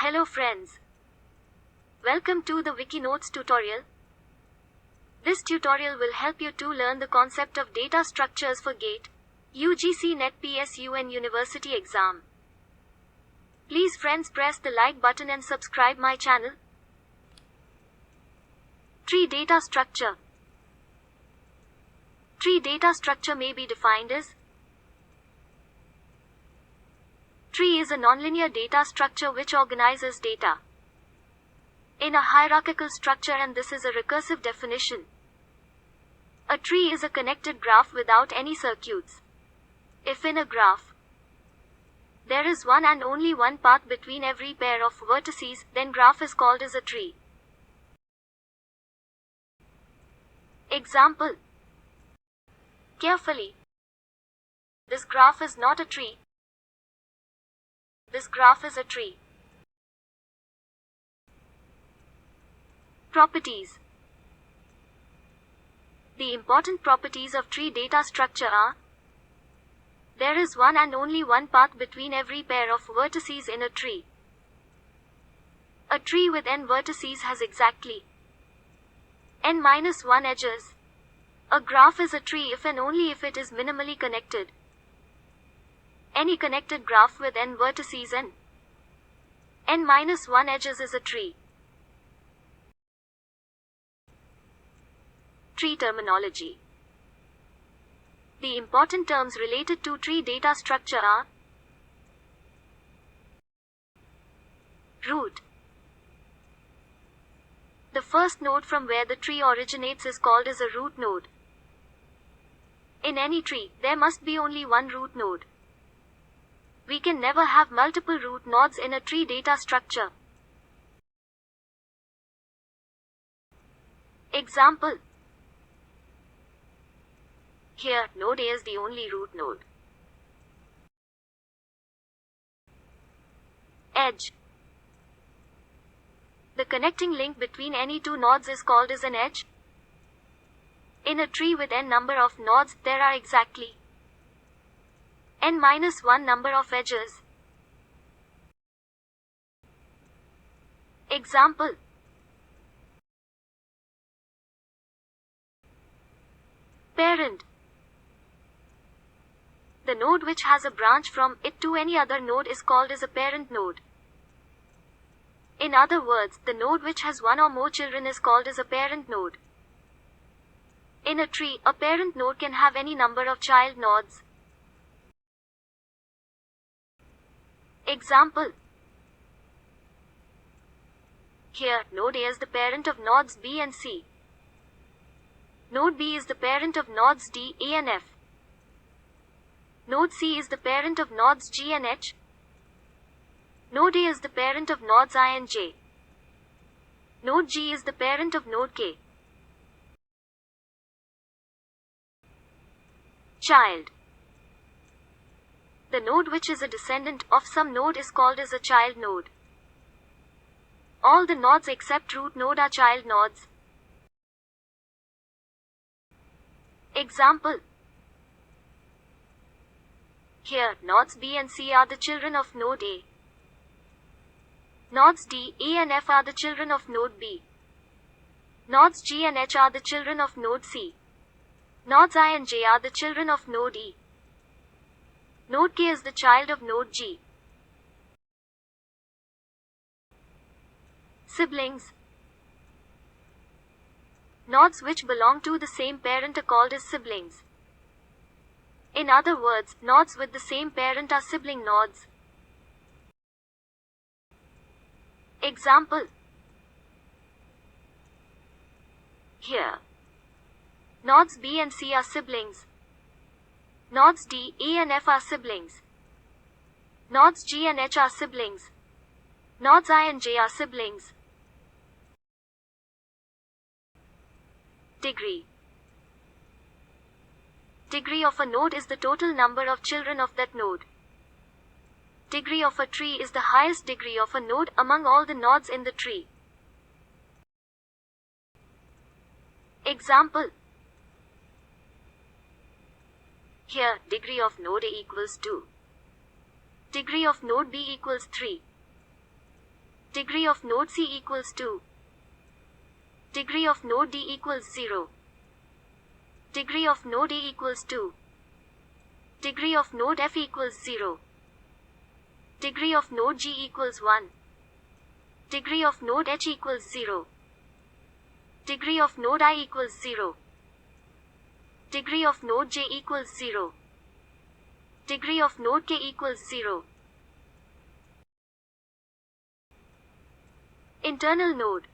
Hello friends. Welcome to the Vicky Notes tutorial. This tutorial will help you to learn the concept of data structures for GATE, UGC-NET PSUN University exam. Please friends press the like button and subscribe my channel. Tree data structure. Tree data structure may be defined as: tree is a nonlinear data structure which organizes data in a hierarchical structure, and this is a recursive definition. A tree is a connected graph without any circuits. If in a graph there is one and only one path between every pair of vertices, then graph is called as a tree. Example. Carefully. This graph is not a tree. This graph is a tree. Properties. The important properties of tree data structure are: there is one and only one path between every pair of vertices in a tree. A tree with n vertices has exactly n-1 edges. A graph is a tree if and only if it is minimally connected. Any connected graph with n vertices and n-1 edges is a tree. Tree terminology. The important terms related to tree data structure are: root. The first node from where the tree originates is called as a root node. In any tree, there must be only one root node. We can never have multiple root nodes in a tree data structure. Example. Here, node A is the only root node. Edge. The connecting link between any two nodes is called as an edge. In a tree with n number of nodes, there are exactly n-1 number of edges. Example. Parent. The node which has a branch from it to any other node is called as a parent node. In other words, the node which has one or more children is called as a parent node. In a tree, a parent node can have any number of child nodes. Example. Here, node A is the parent of nodes B and C. Node B is the parent of nodes D, E and F. Node C is the parent of nodes G and H. Node A is the parent of nodes I and J. Node G is the parent of node K. Child. The node which is a descendant of some node is called as a child node. All the nodes except root node are child nodes. Example. Here, nodes B and C are the children of node A. Nodes D, E and F are the children of node B. Nodes G and H are the children of node C. Nodes I and J are the children of node E. Node K is the child of node G. Siblings. Nodes which belong to the same parent are called as siblings. In other words, nodes with the same parent are sibling nodes. Example. Here, nodes B and C are siblings. Nodes D, E and F are siblings. Nodes G and H are siblings. Nodes I and J are siblings. Degree. Degree of a node is the total number of children of that node. Degree of a tree is the highest degree of a node among all the nodes in the tree. Example. Here, degree of node A equals 2. Degree of node B equals 3. Degree of node C equals 2. Degree of node D equals 0. Degree of node E equals 2. Degree of node F equals 0. Degree of node G equals 1. Degree of node H equals 0. Degree of node I equals 0. Degree of node J equals 0. Degree of node K equals 0. Internal node.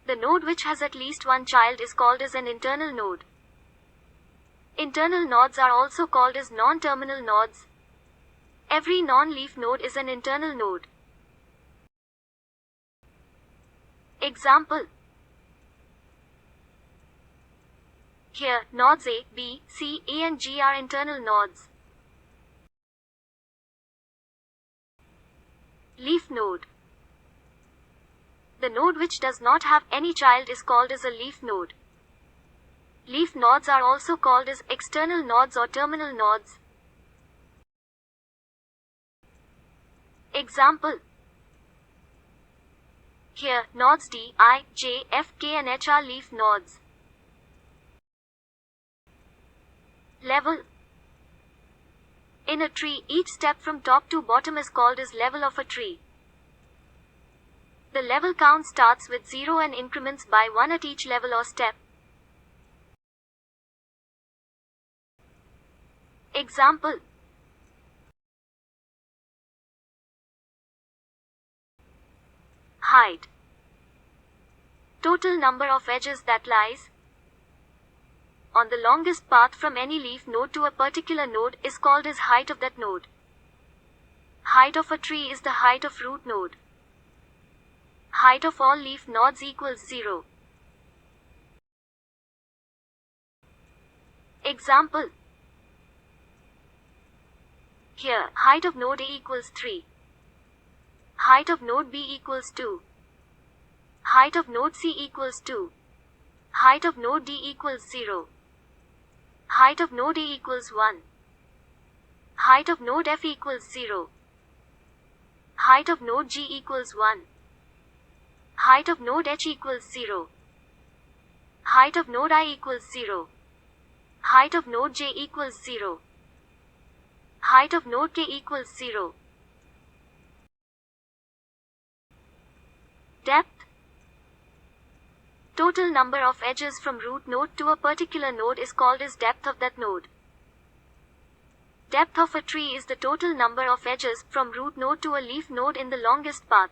The node which has at least one child is called as an internal node. Internal nodes are also called as non-terminal nodes. Every non-leaf node is an internal node. Example. Here, nodes A, B, C, A and G are internal nodes. Leaf node. The node which does not have any child is called as a leaf node. Leaf nodes are also called as external nodes or terminal nodes. Example. Here, nodes D, I, J, F, K and H are leaf nodes. Level. In a tree, each step from top to bottom is called as level of a tree. The level count starts with 0 and increments by 1 at each level or step. Example. Height. Total number of edges that lies on the longest path from any leaf node to a particular node is called as height of that node. Height of a tree is the height of root node. Height of all leaf nodes equals 0. Example. Here, height of node A equals 3. Height of node B equals 2. Height of node C equals 2. Height of node D equals 0. Height of node A equals 1. Height of node F equals 0. Height of node G equals 1. Height of node H equals 0. Height of node I equals 0. Height of node J equals 0. Height of node K equals 0. Depth. Total number of edges from root node to a particular node is called as depth of that node. Depth of a tree is the total number of edges from root node to a leaf node in the longest path.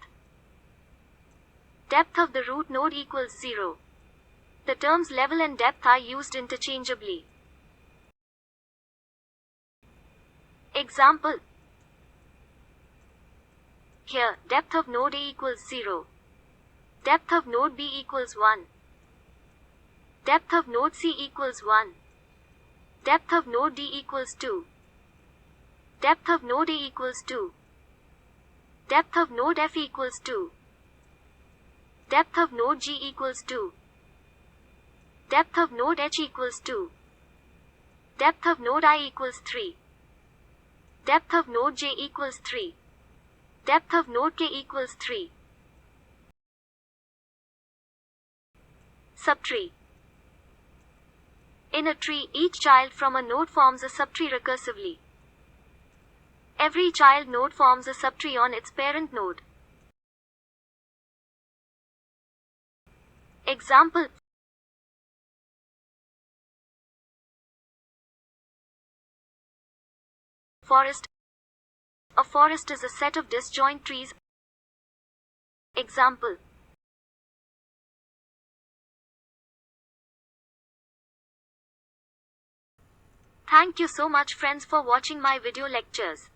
Depth of the root node equals 0. The terms level and depth are used interchangeably. Example. Here, depth of node A equals 0. Depth of node B equals 1. Depth of node C equals 1. Depth of node D equals 2. Depth of node A equals 2. Depth of node F equals 2. Depth of node G equals 2. Depth of node H equals 2. Depth of node I equals 3. Depth of node J equals 3. Depth of node K equals 3. Subtree. In a tree, each child from a node forms a subtree recursively. Every child node forms a subtree on its parent node. Example. Forest. A forest is a set of disjoint trees. Example. Thank you so much friends for watching my video lectures.